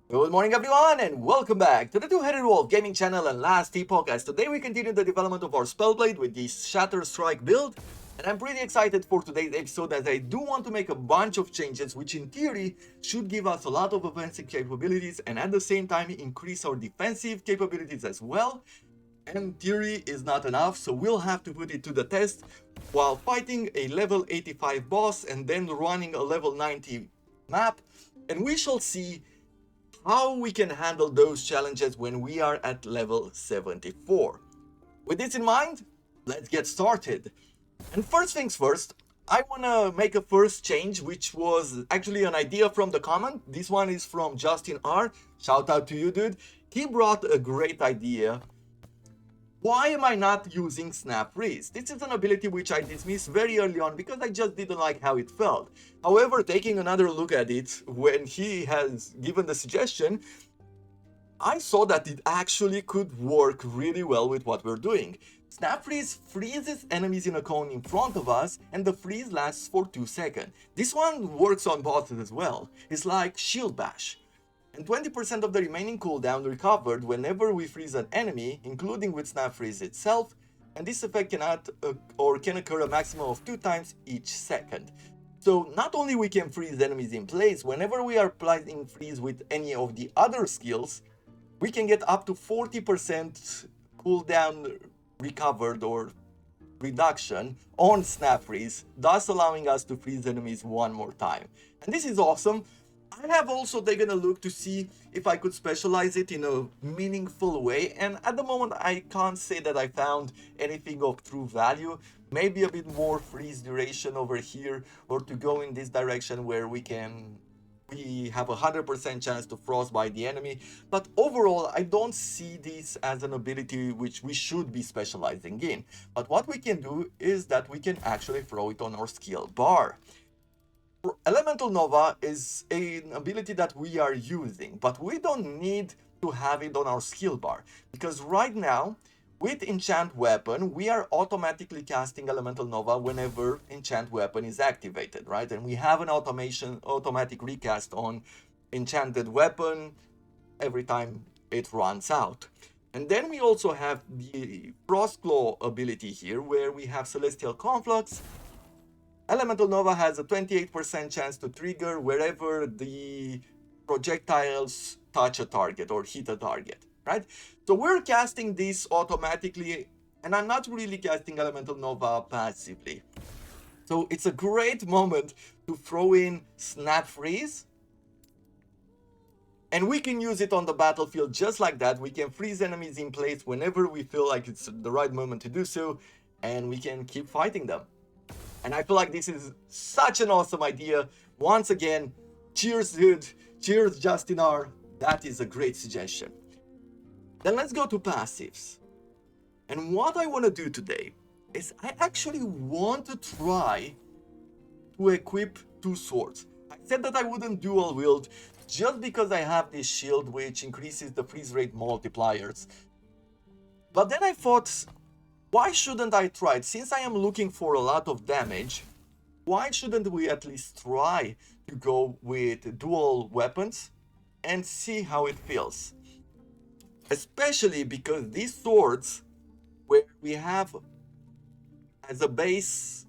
Good morning everyone and welcome back to the Two-Headed Wolf Gaming Channel and last Epoch, as today we continue the development of our Spellblade with the Shatter Strike build. And I'm pretty excited for today's episode as I do want to make a bunch of changes which in theory should give us a lot of offensive capabilities and at the same time increase our defensive capabilities as well. And theory is not enough, so we'll have to put it to the test while fighting a level 85 boss and then running a level 90 map, and we shall see how we can handle those challenges when we are at level 74. With this in mind, let's get started. And first things first, I want to make a first change, which was actually an idea from the comment. This one is from Justin R. Shout out to you, dude. He brought a great idea. Why am I not using Snap Freeze? This is an ability which I dismissed very early on because I just didn't like how it felt. However, taking another look at it when he has given the suggestion, I saw that it actually could work really well with what we're doing. Snap Freeze freezes enemies in a cone in front of us and the freeze lasts for 2 seconds. This one works on bosses as well. It's like Shield Bash. And 20% of the remaining cooldown recovered whenever we freeze an enemy, including with Snap Freeze itself, and this effect can occur a maximum of 2 times each second. So not only we can freeze enemies in place, whenever we are applying freeze with any of the other skills, we can get up to 40% cooldown recovered or reduction on Snap Freeze, thus allowing us to freeze enemies one more time. And this is awesome. I have also taken a look to see if I could specialize it in a meaningful way, and at the moment I can't say that I found anything of true value. Maybe a bit more freeze duration over here, or to go in this direction where we have a 100% chance to frostbite the enemy, but overall I don't see this as an ability which we should be specializing in. But what we can do is that we can actually throw it on our skill bar. Elemental Nova is an ability that we are using, but we don't need to have it on our skill bar, because right now with Enchant Weapon we are automatically casting Elemental Nova whenever Enchant Weapon is activated, right? And we have an automatic recast on Enchanted Weapon every time it runs out. And then we also have the Frostclaw ability here, where we have Celestial Conflux. Elemental Nova has a 28% chance to trigger wherever the projectiles touch a target or hit a target, right? So we're casting this automatically, and I'm not really casting Elemental Nova passively. So it's a great moment to throw in Snap Freeze, and we can use it on the battlefield just like that. We can freeze enemies in place whenever we feel like it's the right moment to do so, and we can keep fighting them. And I feel like this is such an awesome idea. Once again, cheers, dude. Cheers, Justin R. That is a great suggestion. Then let's go to passives. And what I want to do today is I actually want to try to equip 2 swords. I said that I wouldn't dual wield just because I have this shield which increases the freeze rate multipliers. But then I thought, why shouldn't I try it? Since I am looking for a lot of damage, why shouldn't we at least try to go with dual weapons and see how it feels? Especially because these swords, where we have as a base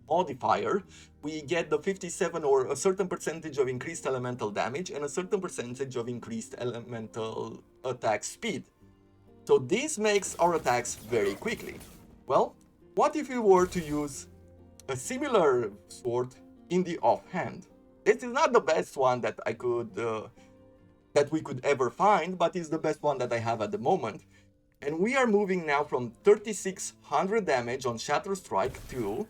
modifier, we get the 57 or a certain percentage of increased elemental damage and a certain percentage of increased elemental attack speed. So this makes our attacks very quickly. Well, what if we were to use a similar sword in the offhand? This is not the best one that we could ever find, but it's the best one that I have at the moment. And we are moving now from 3600 damage on Shatter Strike to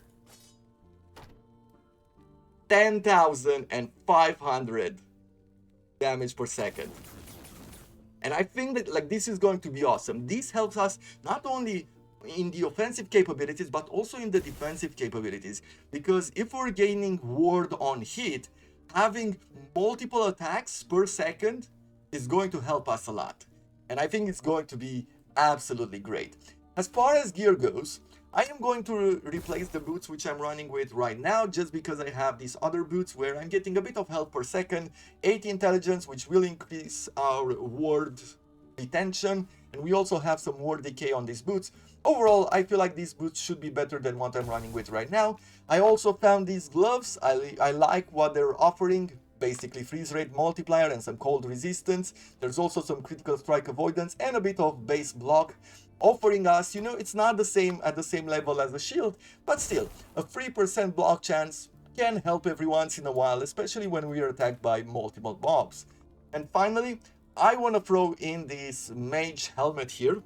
10,500 damage per second. And I think that this is going to be awesome. This helps us not only in the offensive capabilities, but also in the defensive capabilities. Because if we're gaining ward on hit, having multiple attacks per second is going to help us a lot. And I think it's going to be absolutely great. As far as gear goes, I am going to replace the boots which I'm running with right now, just because I have these other boots where I'm getting a bit of health per second, 80 intelligence, which will increase our ward retention, and we also have some ward decay on these boots. Overall, I feel like these boots should be better than what I'm running with right now. I also found these gloves. I like what they're offering. Basically freeze rate multiplier and some cold resistance. There's also some critical strike avoidance and a bit of base block, offering us, you know, it's not the same at the same level as the shield, but still a 3% block chance can help every once in a while, especially when we are attacked by multiple mobs. And finally, I want to throw in this mage helmet here,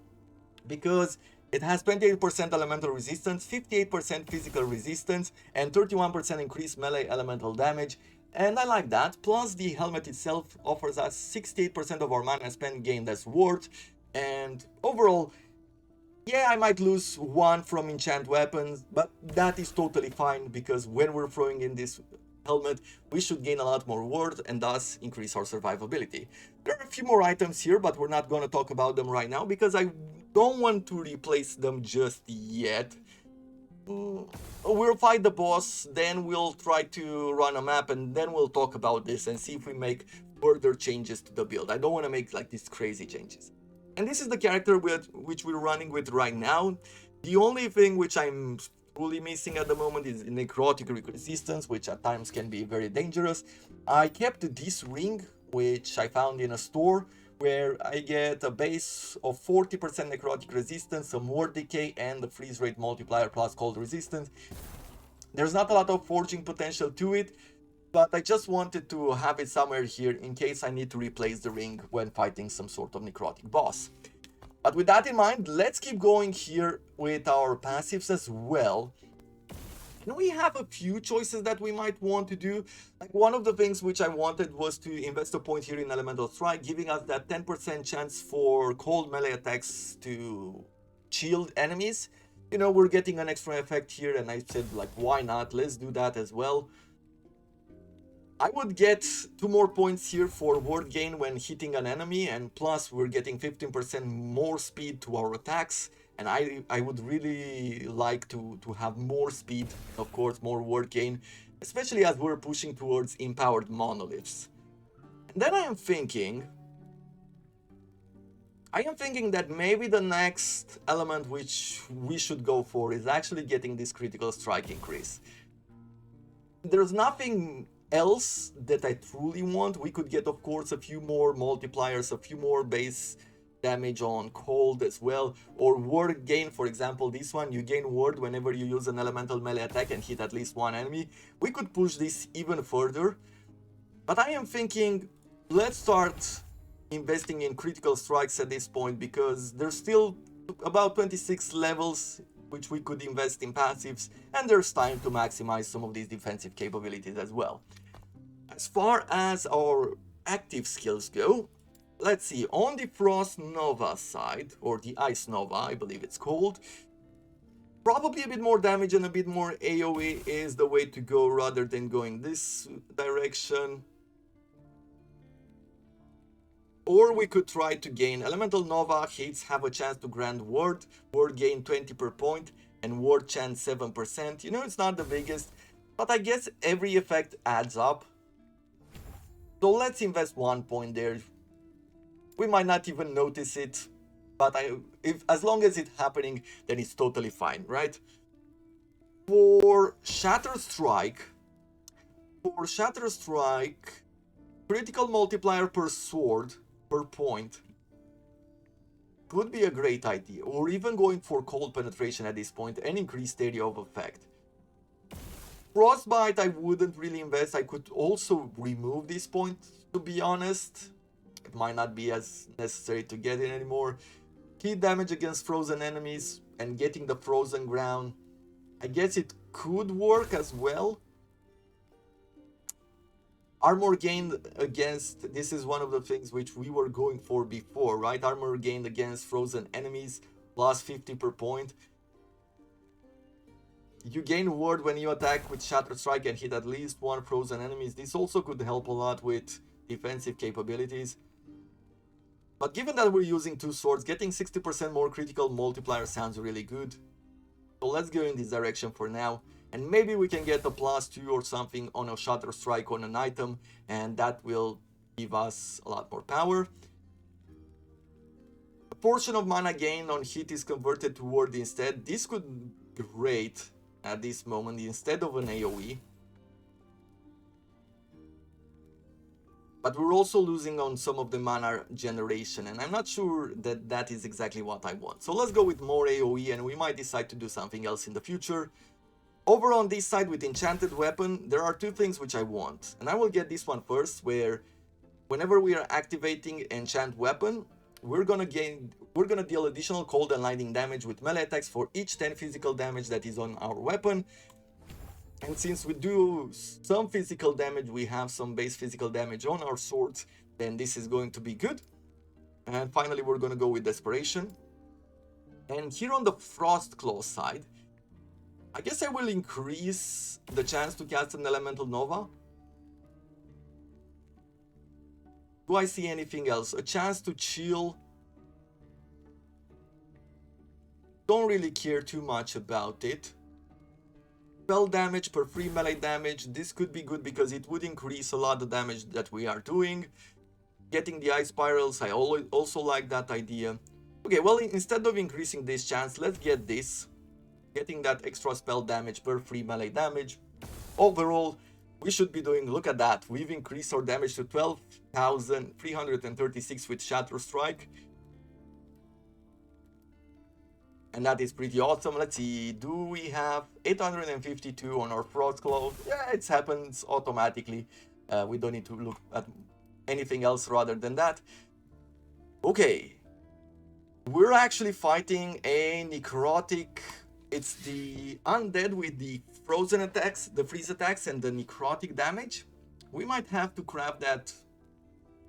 because it has 28% elemental resistance, 58% physical resistance, and 31% increased melee elemental damage. And I like that. Plus, the helmet itself offers us 68% of our mana spent gained as ward. And overall, yeah, I might lose one from enchant weapons, but that is totally fine, because when we're throwing in this helmet, we should gain a lot more ward and thus increase our survivability. There are a few more items here, but we're not going to talk about them right now because I don't want to replace them just yet. We'll fight the boss, then we'll try to run a map, and then we'll talk about this and see if we make further changes to the build. I don't want to make like these crazy changes. And this is the character which we're running with right now. The only thing which I'm truly missing at the moment is necrotic resistance, which at times can be very dangerous. I kept this ring, which I found in a store, where I get a base of 40% necrotic resistance, some ward decay, and the freeze rate multiplier plus cold resistance. There's not a lot of forging potential to it, but I just wanted to have it somewhere here in case I need to replace the ring when fighting some sort of necrotic boss. But with that in mind, let's keep going here with our passives as well. And we have a few choices that we might want to do. Like, one of the things which I wanted was to invest a point here in Elemental Strike, giving us that 10% chance for cold melee attacks to shield enemies. You know, we're getting an extra effect here, and I said, like, why not? Let's do that as well. I would get 2 more points here for ward gain when hitting an enemy, and plus we're getting 15% more speed to our attacks. And I would really like to have more speed, of course, more ward gain, especially as we're pushing towards empowered monoliths. And then I am thinking that maybe the next element which we should go for is actually getting this critical strike increase. There's nothing else that I truly want. We could get, of course, a few more multipliers, a few more base damage on cold as well, or ward gain. For example, this one, you gain ward whenever you use an elemental melee attack and hit at least one enemy. We could push this even further, but I am thinking, let's start investing in critical strikes at this point, because there's still about 26 levels which we could invest in passives, and there's time to maximize some of these defensive capabilities as well. As far as our active skills go, let's see, on the Frost Nova side, or the Ice Nova, I believe it's called, probably a bit more damage and a bit more AoE is the way to go rather than going this direction. Or we could try to gain Elemental Nova hits have a chance to grant ward gain 20 per point, and ward chance 7%. You know, it's not the biggest, but I guess every effect adds up. So let's invest 1 point there. We might not even notice it, but as long as it's happening, then it's totally fine, right? For Shatter Strike, critical multiplier per sword per point could be a great idea, or even going for cold penetration at this point and increased area of effect. Frostbite I wouldn't really invest. I could also remove this point, to be honest. It might not be as necessary to get it anymore. Hit damage against frozen enemies and getting the frozen ground, I guess it could work as well. Armor gained against, this is one of the things which we were going for before, right? Armor gained against frozen enemies, plus 50 per point. You gain ward when you attack with Shatter Strike and hit at least one frozen enemies. This also could help a lot with defensive capabilities. But given that we're using 2 swords, getting 60% more critical multiplier sounds really good. So let's go in this direction for now. And maybe we can get a +2 or something on a Shatter Strike on an item, and that will give us a lot more power. A portion of mana gain on hit is converted to ward instead. This could be great at this moment instead of an AoE. But we're also losing on some of the mana generation, and I'm not sure that that is exactly what I want. So let's go with more AoE, and we might decide to do something else in the future. Over on this side with Enchanted Weapon, there are two things which I want. And I will get this one first, where whenever we are activating Enchant Weapon, we're gonna deal additional cold and lightning damage with melee attacks for each 10 physical damage that is on our weapon. And since we do some physical damage, we have some base physical damage on our swords, then this is going to be good. And finally, we're gonna go with Desperation. And here on the Frost Claw side, I guess I will increase the chance to cast an Elemental Nova. Do I see anything else? A chance to chill. Don't really care too much about it. Spell damage per free melee damage. This could be good because it would increase a lot the damage that we are doing. Getting the Ice Spirals, I also like that idea. Okay, well, instead of increasing this chance, let's get this. Getting that extra spell damage per free melee damage. Overall, we should be doing, look at that, we've increased our damage to 12,336 with Shatter Strike. And that is pretty awesome. Let's see, do we have 852 on our Frost Claw? Yeah, it happens automatically. We don't need to look at anything else rather than that. Okay. We're actually fighting a necrotic. It's the undead with the frozen attacks, the freeze attacks, and the necrotic damage. We might have to craft that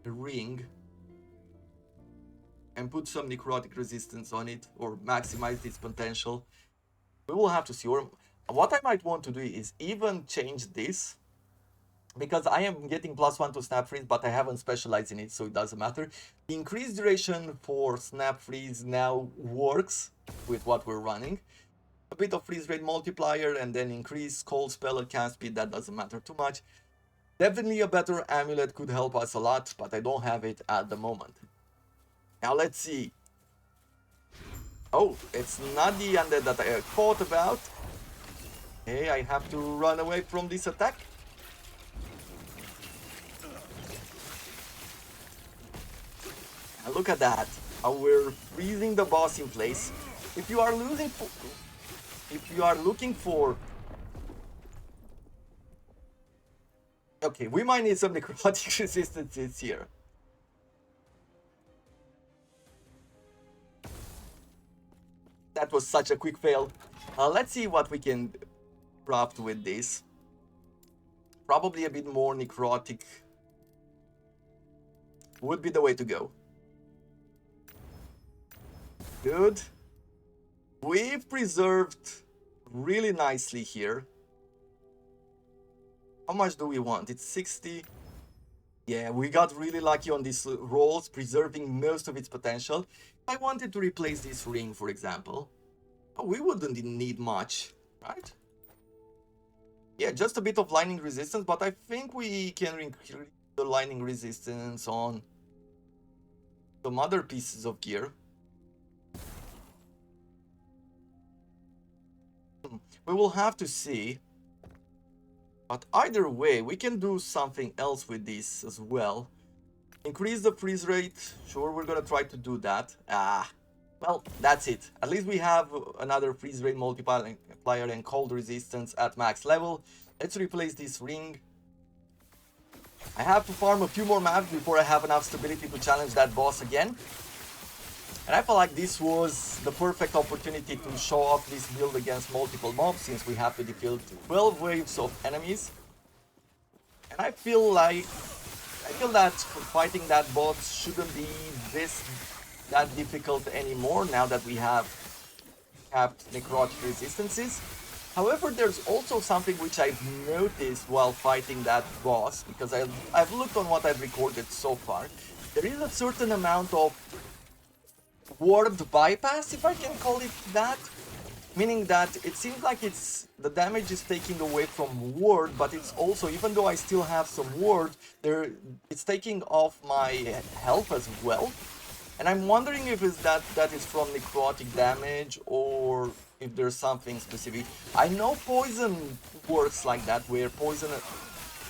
ring and put some necrotic resistance on it, or maximize its potential. We will have to see. Or what I might want to do is even change this, because I am getting +1 to snap freeze, but I haven't specialized in it, so it doesn't matter. The increased duration for snap freeze now works with what we're running. A bit of freeze rate multiplier, and then increase cold spell and cast speed, that doesn't matter too much. Definitely a better amulet could help us a lot, but I don't have it at the moment. Now let's see. Oh, it's not the undead that I thought about. Okay, I have to run away from this attack. And look at that. How we're freezing the boss in place. If you are looking for... Okay, we might need some necrotic resistances here. That was such a quick fail. Let's see what we can craft with this. Probably a bit more necrotic would be the way to go. Good. We've preserved really nicely here. How much do we want? It's 60. Yeah, we got really lucky on these rolls, preserving most of its potential. If I wanted to replace this ring, for example, we wouldn't need much, right? Yeah, just a bit of lightning resistance, but I think we can increase the lightning resistance on some other pieces of gear. We will have to see. But either way, we can do something else with this as well. Increase the freeze rate. Sure, we're gonna try to do that. Well, that's it. At least we have another freeze rate multiplier and cold resistance at max level. Let's replace this ring. I have to farm a few more maps before I have enough stability to challenge that boss again. And I feel like this was the perfect opportunity to show off this build against multiple mobs, since we have to defeat 12 waves of enemies. And I feel that fighting that boss shouldn't be that difficult anymore now that we have capped necrotic resistances. However, there's also something which I've noticed while fighting that boss, because I've looked on what I've recorded so far. There is a certain amount of ward bypass, if I can call it that. Meaning that it seems like the damage is taking away from ward, but it's also, even though I still have some ward, it's taking off my health as well. And I'm wondering if that is from necrotic damage or if there's something specific. I know poison works like that, where poison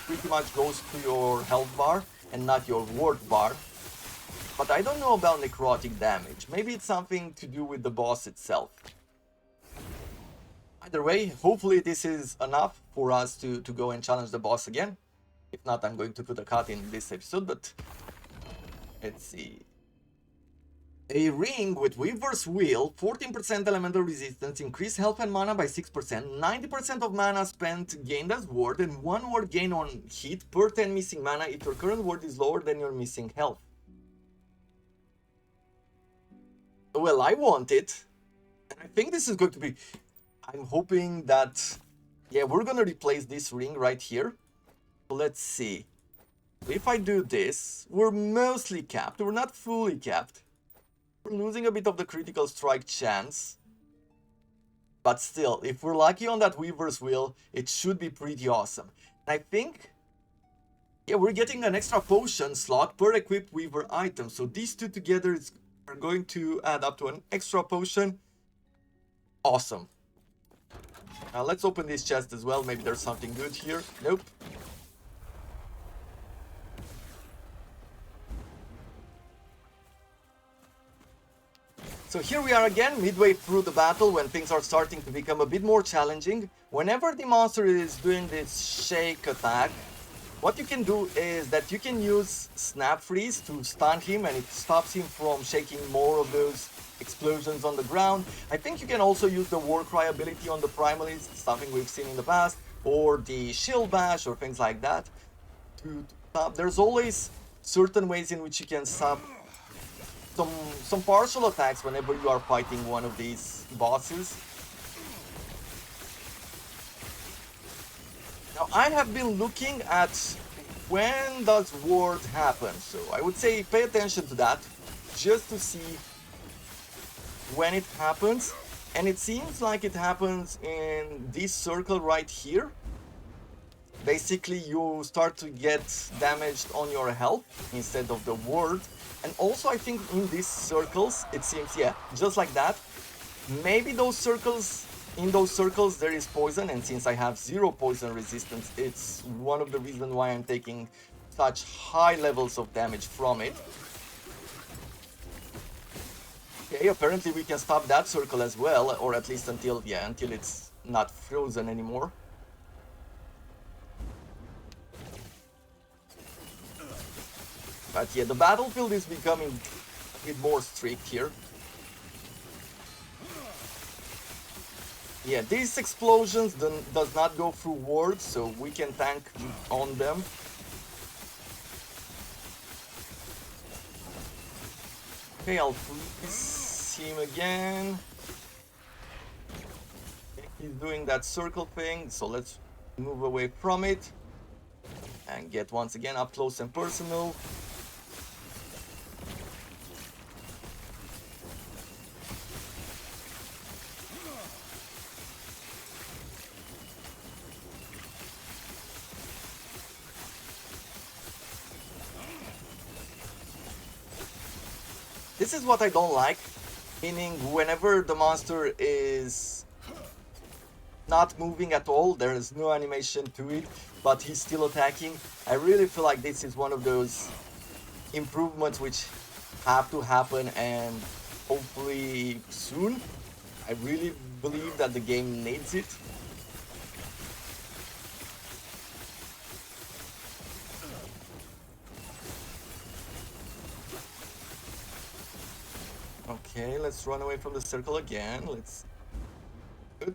pretty much goes to your health bar and not your ward bar. But I don't know about necrotic damage. Maybe it's something to do with the boss itself. Either way, hopefully this is enough for us to go and challenge the boss again. If not, I'm going to put a cut in this episode, but let's see. A ring with Weaver's Wheel, 14% elemental resistance, increased health and mana by 6%, 90% of mana spent gained as ward, and 1 ward gain on hit per 10 missing mana if your current ward is lower than your missing health. Well, I want it, and I think this is going to be... I'm hoping that... Yeah, we're gonna replace this ring right here. So let's see. If I do this, we're mostly capped, we're not fully capped. We're losing a bit of the critical strike chance. But still, if we're lucky on that Weaver's Wheel, it should be pretty awesome. And I think... Yeah, we're getting an extra potion slot per equipped Weaver item. So these two together are going to add up to an extra potion. Awesome. Now let's open this chest as well. Maybe there's something good here. Nope. So here we are again, midway through the battle, when things are starting to become a bit more challenging. Whenever the monster is doing this shake attack, what you can do is that you can use Snap Freeze to stun him, and it stops him from shaking more of those explosions on the ground. I think you can also use the Warcry ability on the Primalists, something we've seen in the past, or the Shield Bash or things like that. To stop. There's always certain ways in which you can stop some partial attacks whenever you are fighting one of these bosses. Now I have been looking at when does ward happen, so I would say pay attention to that just to see when it happens, and it seems like it happens in this circle right here. Basically you start to get damaged on your health instead of the ward. And also I think in these circles, it seems, yeah, just like that. Maybe those circles, in those circles there is poison, and since I have 0 poison resistance, it's one of the reasons why I'm taking such high levels of damage from it. Okay, apparently we can stop that circle as well, or at least until, yeah, until it's not frozen anymore. But yeah, the battlefield is becoming a bit more strict here. Yeah, these explosions does not go through wards, so we can tank on them. Okay, I'll freeze him again. Okay, he's doing that circle thing, so let's move away from it and get once again up close and personal. This is what I don't like, meaning whenever the monster is not moving at all, there is no animation to it, but he's still attacking. I really feel like this is one of those improvements which have to happen, and hopefully soon. I really believe that the game needs it. Okay, let's run away from the circle again. Let's... Good.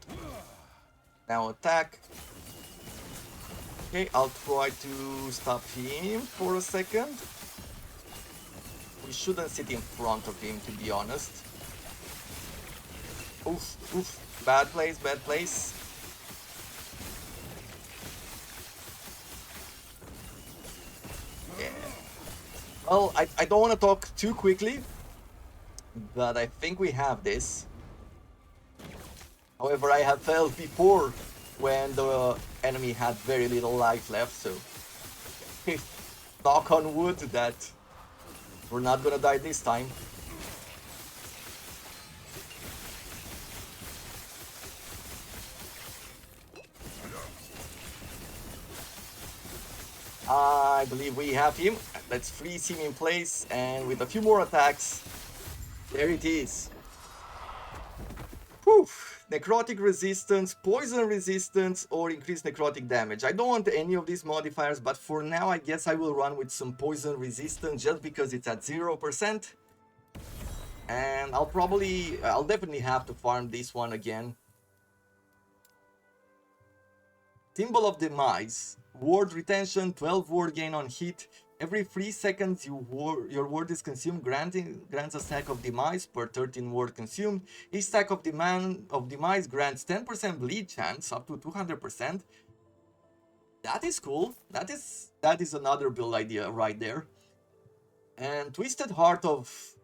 Now attack. Okay, I'll try to stop him for a second. We shouldn't sit in front of him, to be honest. Oof, oof. Bad place, bad place. Yeah. Well, I don't want to talk too quickly, but I think we have this. However, I have failed before when the enemy had very little life left, so knock on wood that we're not gonna die this time. I believe we have him. Let's freeze him in place, and with a few more attacks, there it is. Whew. Necrotic resistance, poison resistance, or increased necrotic damage. I don't want any of these modifiers, but for now I guess I will run with some poison resistance just because it's at 0%. And I'll definitely have to farm this one again. Symbol of Demise. Ward retention, 12 ward gain on hit. Every 3 seconds your ward is consumed, grants a stack of Demise per 13 ward consumed. Each stack of Demise grants 10% bleed chance, up to 200%. That is cool. That is another build idea right there. And Twisted Heart of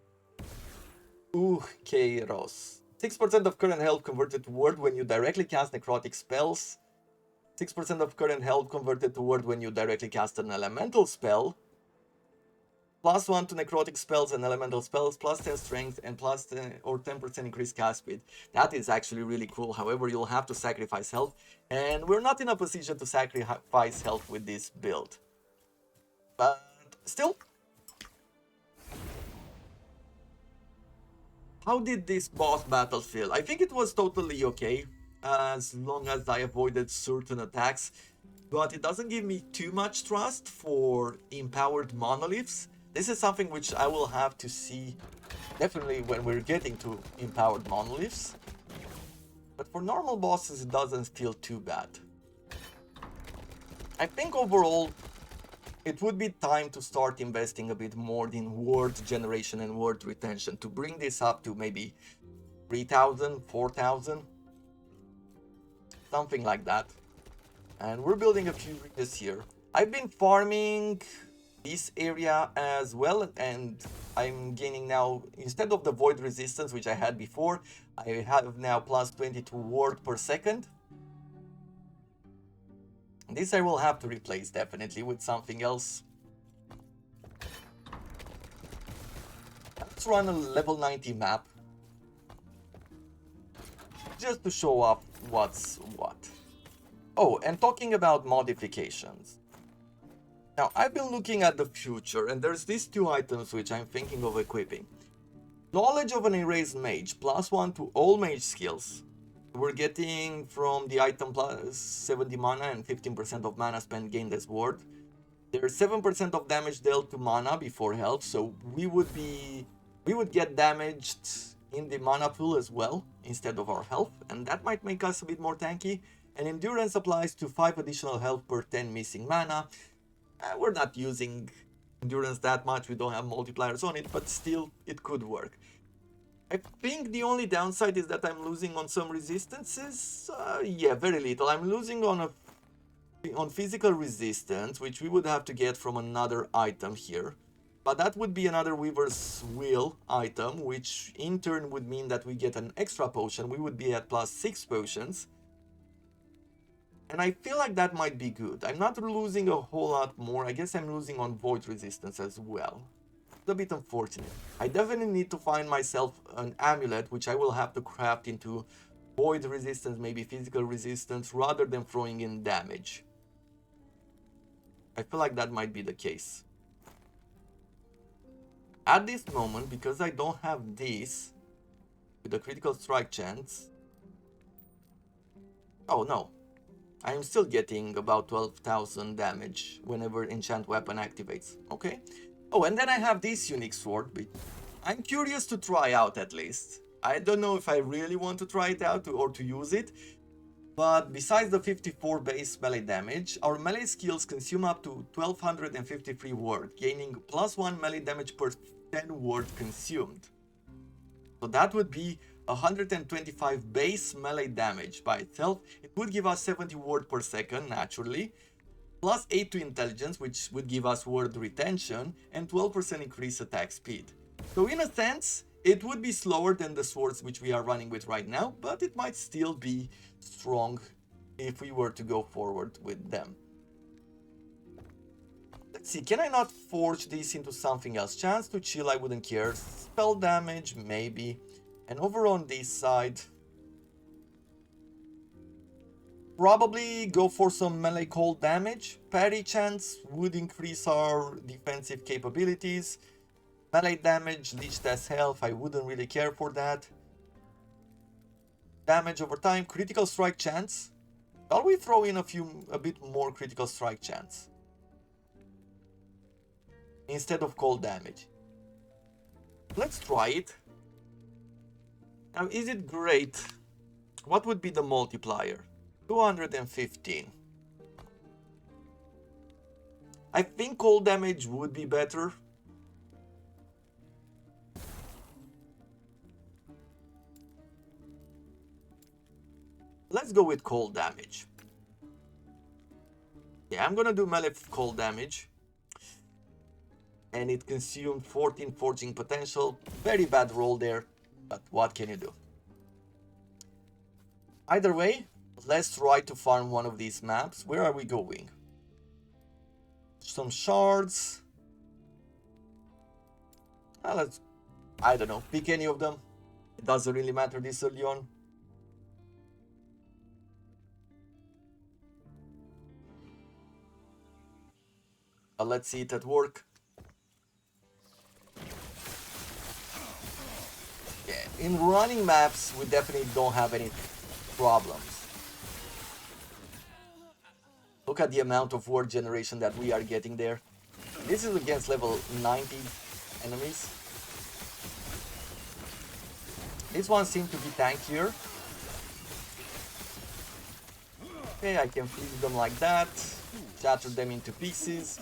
Kairos. 6% of current health converted to ward when you directly cast necrotic spells. 6% of current health converted to ward when you directly cast an elemental spell. +1 to necrotic spells and elemental spells, +10 strength, and or 10% increased cast speed. That is actually really cool. However, you'll have to sacrifice health, and we're not in a position to sacrifice health with this build. But still, how did this boss battle feel? I think it was totally okay, as long as I avoided certain attacks, but it doesn't give me too much trust for empowered monoliths. This is something which I will have to see definitely when we're getting to empowered monoliths. But for normal bosses, it doesn't feel too bad. I think overall, it would be time to start investing a bit more in ward generation and ward retention to bring this up to maybe 3,000, 4,000. Something like that. And we're building a few ridges here. I've been farming this area as well, and I'm gaining now, instead of the void resistance which I had before, I have now +22 ward per second. This I will have to replace definitely with something else. Let's run a level 90 map just to show off what's what. Oh, and talking about modifications. Now, I've been looking at the future, and there's these two items which I'm thinking of equipping. Knowledge of an Erased Mage, +1 to all mage skills. We're getting from the item plus 70 mana and 15% of mana spent gained as ward. There's 7% of damage dealt to mana before health, so we would get damaged in the mana pool as well instead of our health, and that might make us a bit more tanky. And endurance applies to 5 additional health per 10 missing mana. We're not using endurance that much, we don't have multipliers on it, but still it could work. I think the only downside is that I'm losing on some resistances. Yeah, very little. I'm losing on physical resistance, which we would have to get from another item here. But that would be another Weaver's Wheel item, which in turn would mean that we get an extra potion. We would be at +6 potions. And I feel like that might be good. I'm not losing a whole lot more. I guess I'm losing on void resistance as well. It's a bit unfortunate. I definitely need to find myself an amulet, which I will have to craft into void resistance, maybe physical resistance, rather than throwing in damage. I feel like that might be the case. At this moment, because I don't have this with a critical strike chance. Oh no. I am still getting about 12,000 damage whenever enchant weapon activates. Okay. Oh, and then I have this unique sword, but I'm curious to try out at least. I don't know if I really want to try it out or to use it, but besides the 54 base melee damage, our melee skills consume up to 1253 ward, gaining +1 melee damage per 10 ward consumed. So that would be 125 base melee damage by itself. It would give us 70 ward per second naturally, +8 to intelligence, which would give us ward retention, and 12% increased attack speed. So in a sense, It would be slower than the swords which we are running with right now, but it might still be strong if we were to go forward with them. Let's see, can I not forge this into something else? Chance to chill, I wouldn't care. Spell damage, maybe. And over on this side, probably go for some melee cold damage. Parry chance would increase our defensive capabilities. Melee damage, leech test health, I wouldn't really care for that. Damage over time, critical strike chance. Shall we throw in a bit more critical strike chance? Instead of cold damage. Let's try it. Now, is it great? What would be the multiplier? 215. I think cold damage would be better. Let's go with cold damage. Yeah, I'm gonna do melee cold damage. And it consumed 14 forging potential. Very bad roll there, but what can you do? Either way, let's try to farm one of these maps. Where are we going? Some shards. Let's, I don't know, pick any of them. It doesn't really matter this early on. Let's see it at work. Yeah, in running maps, we definitely don't have any problems. Look at the amount of word generation that we are getting there. This is against level 90 enemies. This one seems to be tankier. Okay, I can freeze them like that. Shatter them into pieces.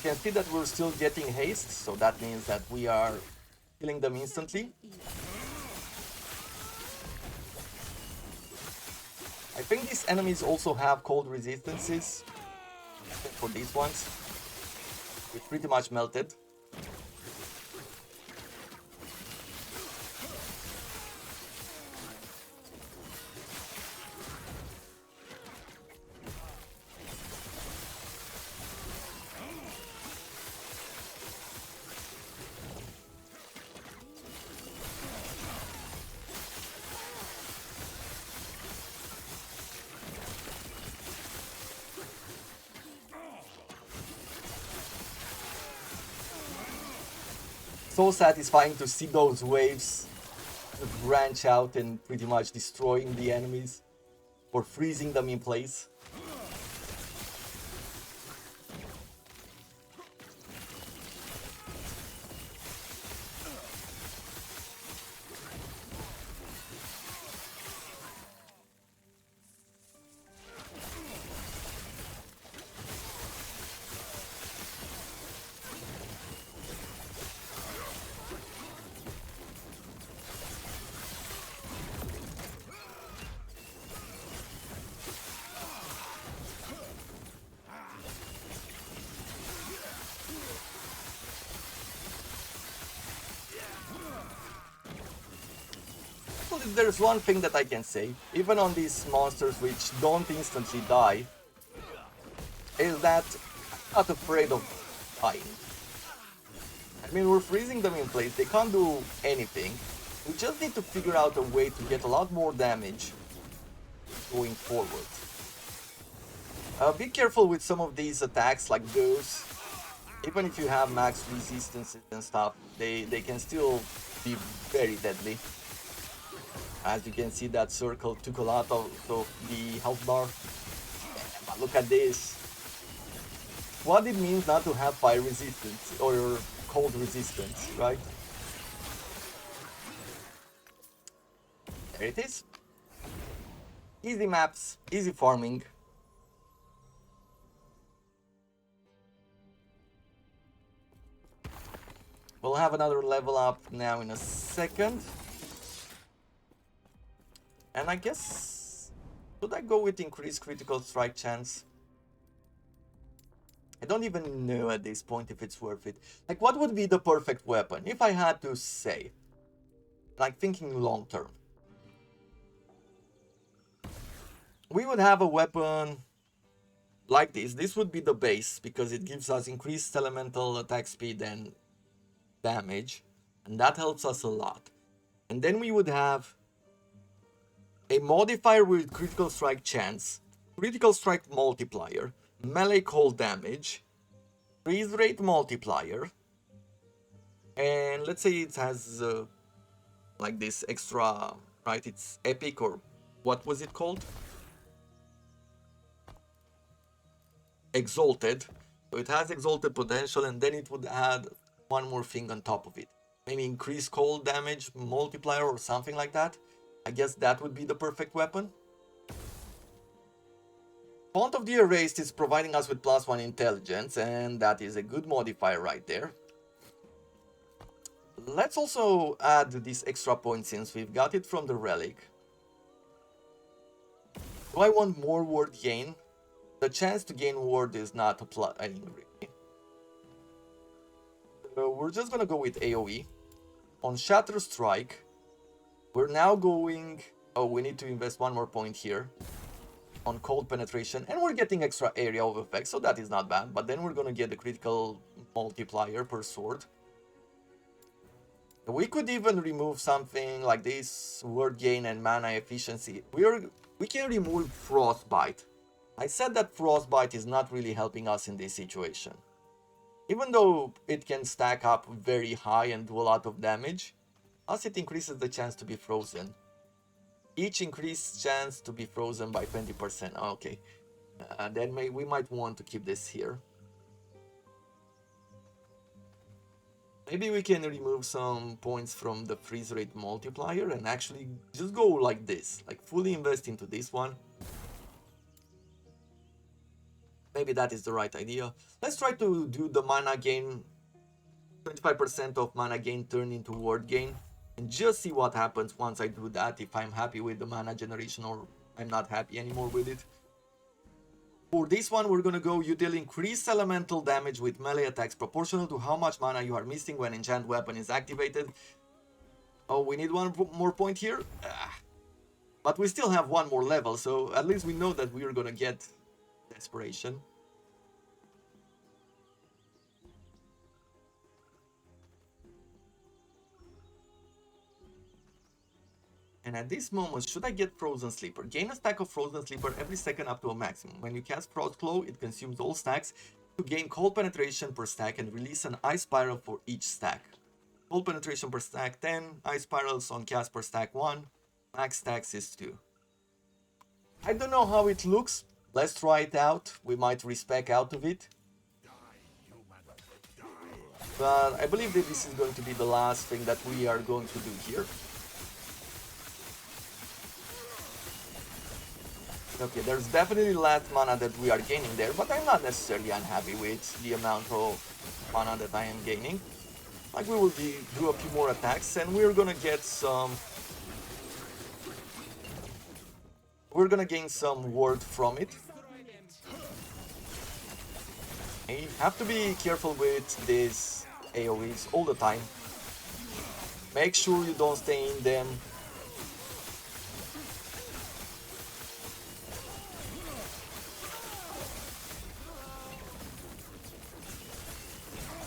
You can see that we're still getting haste, so that means that we are killing them instantly. I think these enemies also have cold resistances. For these ones, it's pretty much melted. So satisfying to see those waves branch out and pretty much destroying the enemies or freezing them in place. There's one thing that I can say, even on these monsters which don't instantly die, is that I'm not afraid of dying. I mean, we're freezing them in place, they can't do anything. We just need to figure out a way to get a lot more damage going forward. Be careful with some of these attacks like those. Even if you have max resistances and stuff, they can still be very deadly. As you can see, that circle took a lot of the health bar. Yeah, but look at this. What it means not to have fire resistance or cold resistance, right? There it is. Easy maps, easy farming. We'll have another level up now in a second. And I guess, should I go with increased critical strike chance? I don't even know at this point if it's worth it. Like, what would be the perfect weapon? If I had to say, like, thinking long term. We would have a weapon like this. This would be the base, because it gives us increased elemental attack speed and damage, and that helps us a lot. And then we would have a modifier with critical strike chance, critical strike multiplier, melee cold damage, freeze rate multiplier, and let's say it has like this extra, right? It's epic, or what was it called? Exalted. So it has exalted potential, and then it would add one more thing on top of it. Maybe increase cold damage multiplier or something like that. I guess that would be the perfect weapon. Font of the Erased is providing us with +1 intelligence, and that is a good modifier right there. Let's also add this extra point since we've got it from the relic. Do I want more ward gain? The chance to gain ward is not applying really. So we're just gonna go with AoE. On Shatter Strike, we're now going... Oh, we need to invest one more point here on cold penetration, and we're getting extra area of effect, so that is not bad. But then we're gonna get the critical multiplier per sword. We could even remove something like this, word gain and mana efficiency. We can remove Frostbite. I said that Frostbite is not really helping us in this situation. Even though it can stack up very high and do a lot of damage, as it increases the chance to be frozen. Each increased chance to be frozen by 20%. Okay, then we might want to keep this here. Maybe we can remove some points from the freeze rate multiplier and actually just go like this, like fully invest into this one. Maybe that is the right idea. Let's try to do the mana gain, 25% of mana gain turn into ward gain, and just see what happens once I do that, if I'm happy with the mana generation or I'm not happy anymore with it. For this one, we're gonna go, you deal increased elemental damage with melee attacks proportional to how much mana you are missing when enchant weapon is activated. Oh, we need one more point here. But we still have one more level, so at least we know that we are gonna get Desperation. And at this moment, should I get Frozen Sleeper? Gain a stack of Frozen Sleeper every second up to a maximum. When you cast Frost Claw, it consumes all stacks to gain cold penetration per stack and release an ice spiral for each stack. Cold penetration per stack 10, ice spirals on cast per stack 1, max stacks is 2. I don't know how it looks. Let's try it out. We might respec out of it. But I believe that this is going to be the last thing that we are going to do here. Okay, there's definitely less mana that we are gaining there, but I'm not necessarily unhappy with the amount of mana that I am gaining. Like, we will do a few more attacks, and we're gonna get some... We're gonna gain some ward from it. You have to be careful with these AoEs all the time. Make sure you don't stay in them.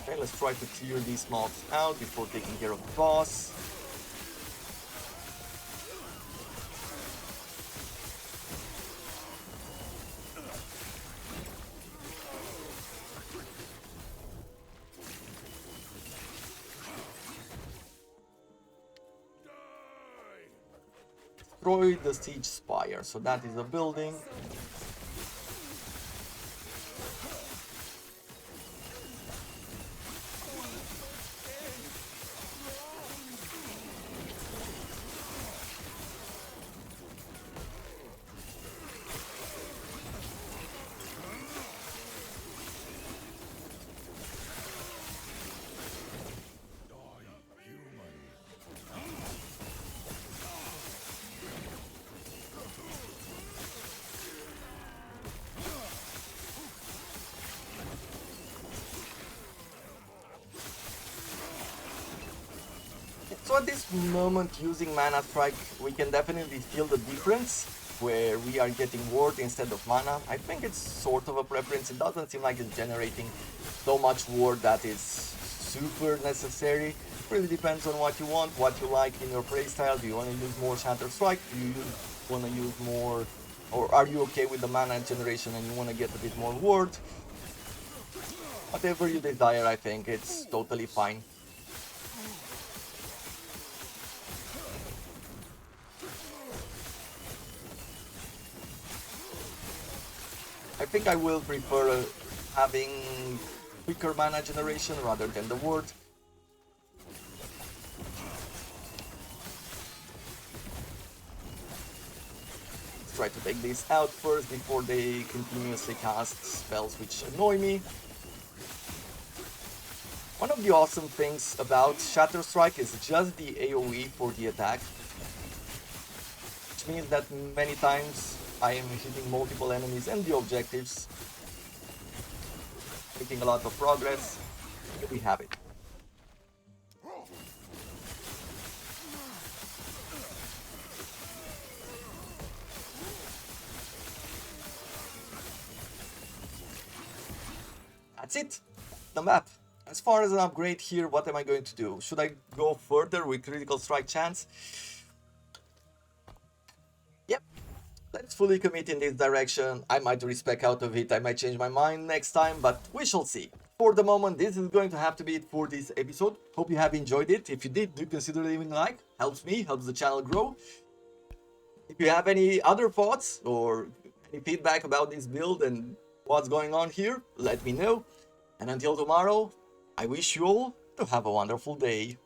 Okay, let's try to clear these mobs out before taking care of the boss. Destroy the siege spire, so that is a building. at this moment using Mana Strike, we can definitely feel the difference where we are getting ward instead of mana. I think it's sort of a preference. It doesn't seem like it's generating so much ward that is super necessary. Really depends on what you want, what you like in your playstyle. Do you want to use more Shatter Strike? Do you want to use more, or are you okay with the mana generation and you want to get a bit more ward? Whatever you desire, I think it's totally fine. I think I will prefer having quicker mana generation rather than the ward. Let's try to take this out first before they continuously cast spells which annoy me. One of the awesome things about Shatter Strike is just the AoE for the attack, which means that many times I am hitting multiple enemies and the objectives, making a lot of progress. Here we have it. That's it, the map. As far as an upgrade here, what am I going to do? Should I go further with critical strike chance? Yep, let's fully commit in this direction. I might respec out of it, I might change my mind next time, but we shall see. For the moment, this is going to have to be it for this episode. Hope you have enjoyed it. If you did, do consider leaving a like. Helps me, helps the channel grow. If you have any other thoughts or any feedback about this build and what's going on here, let me know. And until tomorrow, I wish you all to have a wonderful day.